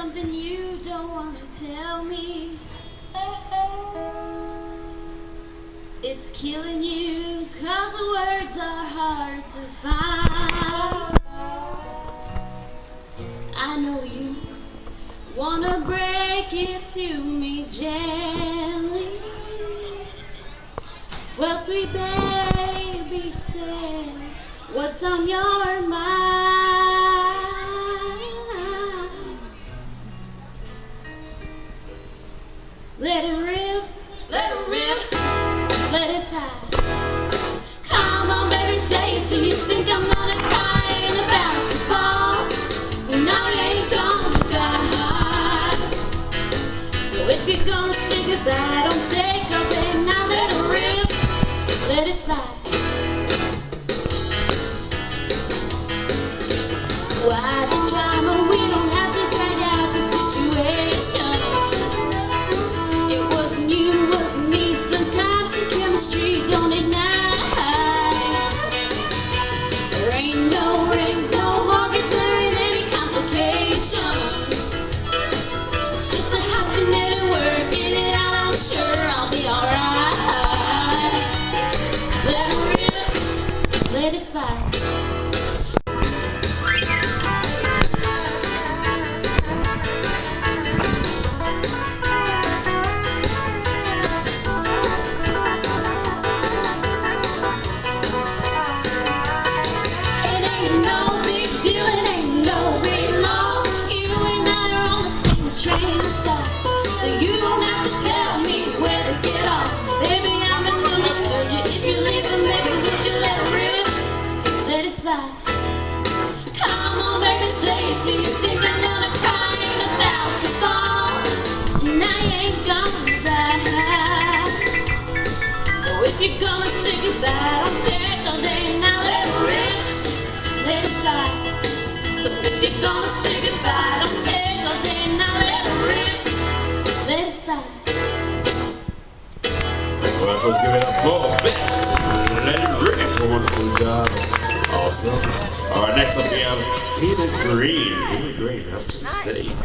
something you don't want to tell me. It's killing you 'cause the words are hard to find. I know you wanna break it to me gently. Well, sweet baby, say what's on your mind. Let it rip, Let it rip. let it fly. Come on, baby, say it. Do you think I'm gonna cry and about to fall? And I ain't gonna die. So if you're gonna say goodbye, don't take all day. Now let it rip, let it fly. Why the drama? We don't have to drag out the situation. It wasn't you, wasn't me. Sometimes the chemistry don't ignite. There ain't no rings, no mortgage, or any complication. It's just a happy minute, working it out. I'm sure I'll be alright. Let it rip, let it fly. So you don't have to tell me where to get off. Baby, I misunderstood you. If you're leaving, baby, would you let it rip? Let it fly. Come on, baby, say it. Do you think I'm gonna cry and about to fall? And I ain't gonna die. So if you're gonna say goodbye, don't take all day. Now let it rip, let it fly. So if you're gonna say goodbye, don't take all day. Now let it rip, let it fly. Well, let's give it up for Let It Rip. A wonderful job. Awesome. All right, next up we have Tina Green. Tina Green up to the stage.